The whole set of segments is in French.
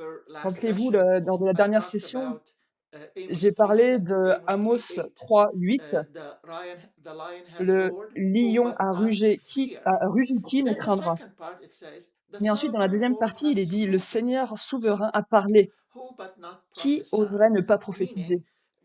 remember last Rappelez-vous, session, lors de la I dernière talked session, about Amos j'ai parlé 3:7, de Amos Amos 3:8. 3:8, The lion has le roared, who lion but a not rugé, fear. a rugi, qui ne Then the craindra? second part it says, the Mais ensuite, dans la sovereign deuxième Lord partie, il hath est dit: «Le spoken, Seigneur souverain a parlé, who but not qui prophesy? oserait ne pas Meaning prophétiser?»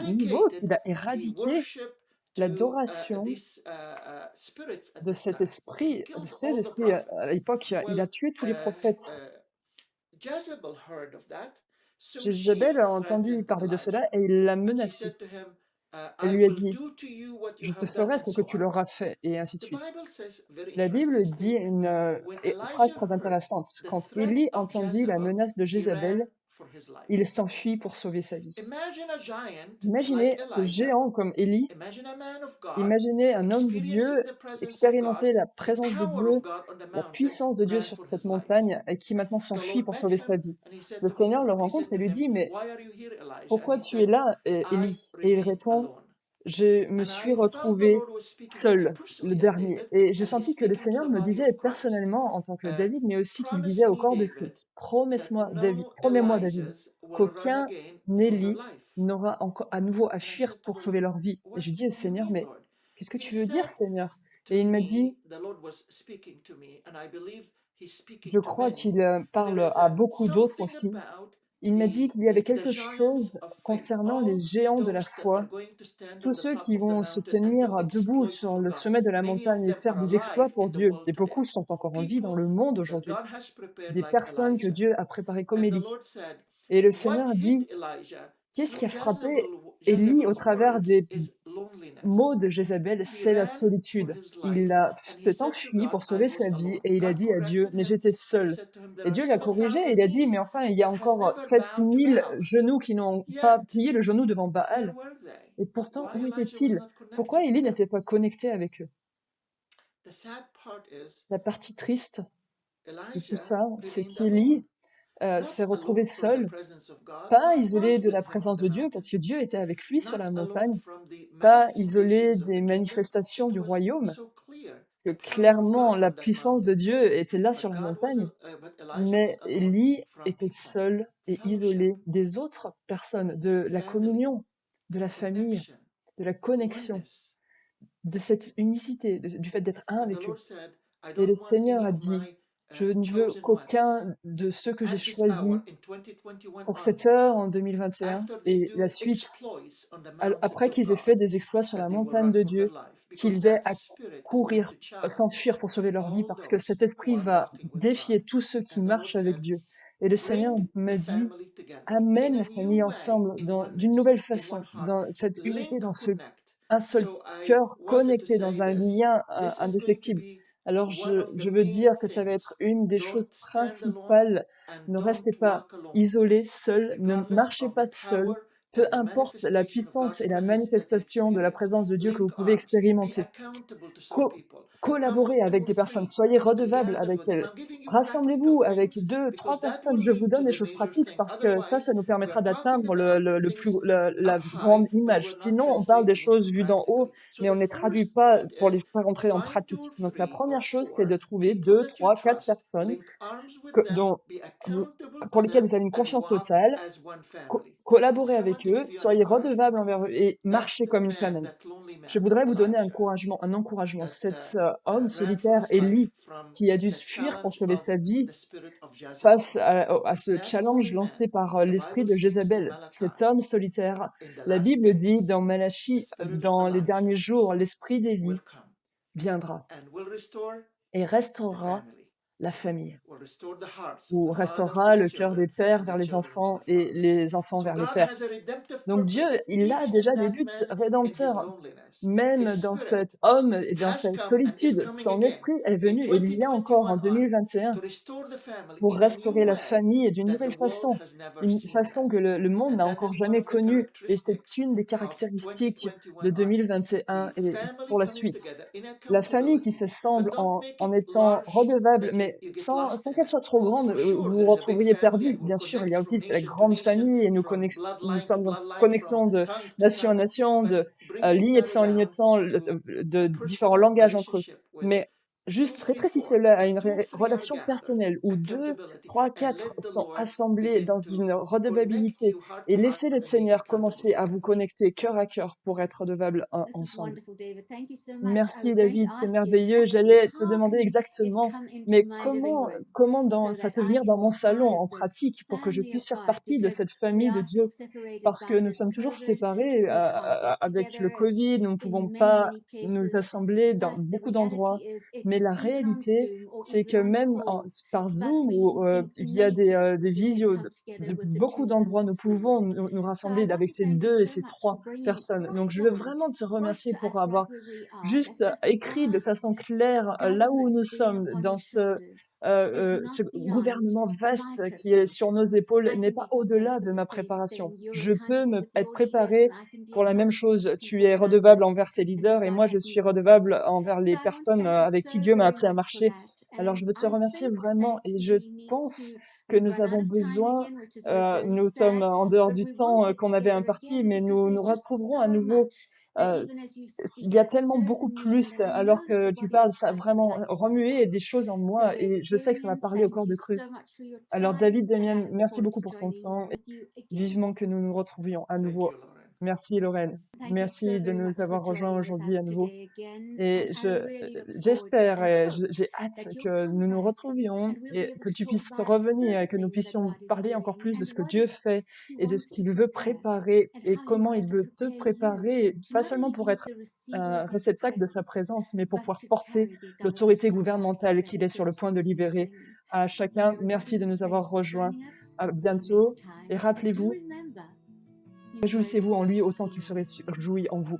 niveau, eradicated il a the éradiqué worship l'adoration these spirits at de this cet time. He esprit, de killed ces all the esprits, à prophets. l'époque, il a Well, tué tous les prophètes. Jezebel heard of that, so she Jézabel a entendu threatened parler de cela Elijah. et il l'a She menacé. said to him, Elle I lui a will dit: do to you what you «Je te have done, ferai and ce que so tu on. leur as fait», et ainsi de The suite. Bible says very La Bible interesting dit statement. une When phrase Elijah très heard intéressante. the Quand threat Élie of entendit la Jezebel, menace de he ran Jézabel, for his life. il s'enfuit pour sauver sa vie. Imagine a giant like Imaginez ce Elijah. géant comme Élie. Imagine a man of God Imaginez un homme de Dieu experiencing the presence of God, expérimenter la the présence de power of Dieu, God on the la mountain, puissance de Dieu ran sur for cette his life. montagne et qui maintenant The s'enfuit Lord pour met sauver sa him vie. and he said Le to me, Seigneur le he said rencontre et to lui him, dit: «Mais why are you here, Elijah? And pourquoi he tu es said, là, I Élie?» Et il remained répond: alone. «Je me And suis I felt the retrouvé Lord was speaking to me seul», le personally as dernier. David, Et j'ai as he's senti que le speaking to Seigneur the me body disait of Christ. personnellement en tant que Uh, David, mais aussi qu'il disait Promise au me, corps de David, Christ: that «Promesse-moi, David, no promets-moi, David, Elijahs will run qu'aucun again for their Élie life. n'aura encore à nouveau à And I fuir said to pour the sauver Lord, leur vie». Et what je dis au do you Seigneur: mean, «Mais Lord? qu'est-ce que He tu veux dire, said Seigneur?» to Et il m'a me, dit, the Lord was speaking to me, and I believe he's speaking je to crois many. qu'il There parle is à a beaucoup d'autres something aussi. about Il m'a dit qu'il y avait the quelque giants chose of faith, concernant les all géants de la those that are foi, going to stand tous on the ceux top qui of the vont se mountain and tenir do debout exploits sur for le God. sommet de la Many of montagne et them faire are des exploits alive pour in the Dieu. world Et beaucoup today. sont encore en vie dans People le monde that aujourd'hui. God has prepared Des like personnes que Elijah. Dieu a préparées comme And the Élie. Lord said, Et le what Seigneur hit dit, Elijah qu'est-ce qui through a frappé Élie au Jezebel's travers words des is loneliness. mots de Jézabel? He C'est la ran for solitude. his life and he S'est said to enfui God, pour I sauver was sa vie alone. et il a God dit à Dieu: corrected «Mais him j'étais and he seul». said to him, there Et are Dieu l'a corrigé et 7,000 il a dit: «Mais knees enfin, il y a that has encore never sept bowed to mille Baal. genoux qui n'ont pas Yet, plié le genou devant where Baal». were they? Et pourtant, Why où Elijah was étaient-ils? not Pourquoi connected to Élie them? n'était pas connecté avec eux? The sad part is La partie triste de tout Elijah ça, c'est remained alone, qu'Élie not s'est retrouvé alone from the seul, presence of God. pas God isolé was de with la him on présence the de Dieu, mountain, parce que Dieu était avec lui sur not la alone montagne, from the pas isolé manifestations of des the kingdom. manifestations It du was royaume, so clear, parce the que power of clairement God la on that puissance de mountain. Dieu était là sur But la God was, montagne, but Elijah was mais alone Élie from était people, seul et fellowship, isolé des autres personnes, de la family, communion, de la famille, connection, de la connexion, oneness. de cette unicité, du fait d'être un And the avec eux. Lord said, I Et le don't want Seigneur any a of dit: my «Je ne veux chosen ones qu'aucun de ceux que j'ai at this choisis hour in 2021 pour on, cette heure en 2021 after they et la do suite, exploits on the mountains après of qu'ils aient fait God, des exploits sur that la they will montagne run de for their Dieu, life, because qu'ils aient that à spirit is going courir, to challenge s'enfuir pour sauver leur vie, all parce que those cet who esprit are va walking with God. défier tous ceux qui And the Lord marchent avec said, Dieu. Et le Seigneur bring the me dit: family together in «Amène a la new famille way, ensemble in d'une oneness, nouvelle in one façon, heart. dans cette unité, Link, dans connect. un seul So I cœur wanted to connecté, dans say un this. lien This is going to indéfectible». be Alors one of the je veux main dire que ça va things. être une des Don't choses stand alone principales. and Ne don't restez pas walk alone. isolés, seuls, ne Regardless marchez of the pas seuls, power peu and the importe la manifestation of puissance God's et la presence that you manifestation de la experience, présence de Dieu que link vous pouvez arms, be expérimenter. accountable to some people. Come Collaborez with two avec or des personnes, three soyez and redevables gather avec with them. elles. I'm giving you practical Rassemblez-vous avec things deux, trois because that personnes. will Je vous lead to donne des the choses major pratiques thing. parce que ça Otherwise, nous we are permettra talking d'atteindre about things la up high, grande but image. we're not Sinon, on parle des translating choses into vues d'en haut, practically. So mais on the ne les traduit first pas point pour les is faire rentrer en find two pratique. or Donc, la three or première chose, c'est de four trouver people deux, that you trois, quatre trust, personnes link arms with que- them, dont, be accountable pour to lesquelles them, vous avez une and confiance walk totale. as one family. Collaborez I want avec to eux, give you an soyez redevables encouragement. envers eux et That marchez comme une man, famille. that lonely Je man, voudrais vous donner Elijah, un encouragement. that Cet homme ran for solitaire, his life Élie, from qui a dû the fuir pour challenge sauver of sa vie the spirit of Jezebel. face à ce That challenge lonely man, lancé par the l'esprit Bible de speaks in Jézabel. Cet Malachi, homme solitaire, in the la last Bible dit days, dans the Malachie, spirit of dans les Elijah derniers jours, l'esprit will d'Élie come viendra and will restore et the restaurera family, la famille, will restore the hearts of ou the fathers to restaurera the le cœur children des pères and vers the les children to enfants the et fathers. les enfants So vers les God pères. has a redemptive Donc Dieu, purpose, il a even in déjà des that buts man, in his rédempteurs. loneliness. His Même dans spirit cet homme et dans has sa come and is solitude, coming son again esprit est in venu et il vient encore en 2021 on 2021 to restore the family pour in a new restaurer la way famille d'une that the nouvelle world façon, has never une seen façon yet. que le monde And n'a that encore is one jamais of the connue. Et c'est characteristics une des of caractéristiques 2021 de on. 2021 The et family pour la coming suite. together in La famille qui accountability, s'assemble but don't make en it étant large redevable, that mais you get lost sans in qu'elle it. soit trop grande, For vous sure, vous there is a big retrouveriez family perdu. and we'll Bien sûr, il y connect a from aussi la nation to grande nation, famille et from nous bloodline to sommes en bloodline, from connexion de tongue to nation en tongue, nation, but de bring it lignée de sang en lignée de down sang, to de a différents personal langages entre eux. relationship with Mais Juste 2, 3, 4, rétrécissez-le à une 2, 3 are relation gathered, personnelle où 2, accountability, 3, and 4 let the sont Lord assemblés begin dans to une connect redevabilité you heart et to heart laissez le and being Seigneur accountable commencer with à them. vous connecter cœur à cœur pour être redevables This is ensemble. wonderful, David. Thank you so much. I Merci was going to David, c'est ask you merveilleux. exactly J'allais te how demander can it exactement, come into mais my living room so ça that peut I venir dans can mon be part salon of en this pratique pour que je family of puisse faire God partie de because cette we famille de are still Dieu? separated Parce que by nous this sommes toujours COVID. séparés We can't get avec le together Covid, nous ne in pouvons many, pas many nous places. assembler dans But the beaucoup d'endroits. reality is Mais it's la even on réalité, Zoom or c'est que even on même call. par But Zoom ou in via many des places we can visios come together de with the beaucoup twos and d'endroits, the nous threes. pouvons nous So I rassembler want avec to ces thank you 2 et so ces much for 3 bringing it personnes. Donc right je veux down, vraiment te right remercier to pour us, right avoir where we are. juste This écrit de vast façon claire là où nous government being sommes upon dans your shoulders is ce not beyond gouvernement my vaste qui est sur nos preparation. épaules I n'est can pas be prepared au-delà for de the ma same préparation. thing. You're Je peux accountable with être your leaders, préparé and I can be pour la même accountable with chose. the Tu people es that I'm redevable with envers tes and to leaders et God moi je as suis we walk together. redevable envers So les I want to personnes thank you avec qui so Dieu m'a very appris à much for marcher. that. Alors And je veux te I remercier think vraiment that et je we need pense to, que we've nous run out avons of time besoin, again, which is always very nous sommes sad, en dehors but du we will temps get qu'on avait together imparti, again mais because nous there's just retrouverons à so nouveau. much that even as you Il speak, y a it tellement stirs beaucoup in me, and plus, I alors know that the que tu body of parles, ça a Christ would vraiment like to go remué on. des choses en So moi et David je sais que ça va Damian, parler au thank corps you de so Cruz. much for your Alors time, David, and I Damien, look merci forward beaucoup to pour ton joining temps. with you again. Vivement que nous nous retrouvions à Thank nouveau. you, Lauren. Merci Lorraine. Thank you so Merci de very nous much for avoir rejoints joining with aujourd'hui à us nouveau. today again, Et and I really look forward to j'espère and et hope j'ai hâte that you'll que come nous nous back retrouvions and we'll be et able que to tu talk puisses about revenir et further que nous things that puissions God is parler encore doing plus de and ce que what Dieu is fait He et de ce wants to qu'il veut prepare préparer and et how He comment wants il to veut te prepare you préparer, to pas not seulement only pour be être the receiver un of His réceptacle de sa presence, présence, mais pour but pouvoir to porter carry the l'autorité government gouvernementale that qu'il est is sur le set point in de place. libérer. And À to chacun, merci de everybody, nous thank avoir you for rejoints. joining us. À See you next bientôt et time. And do rappelez-vous, remember, enjoy the réjouissez-vous en lui fruit of autant qu'il healing. se réjouit en vous.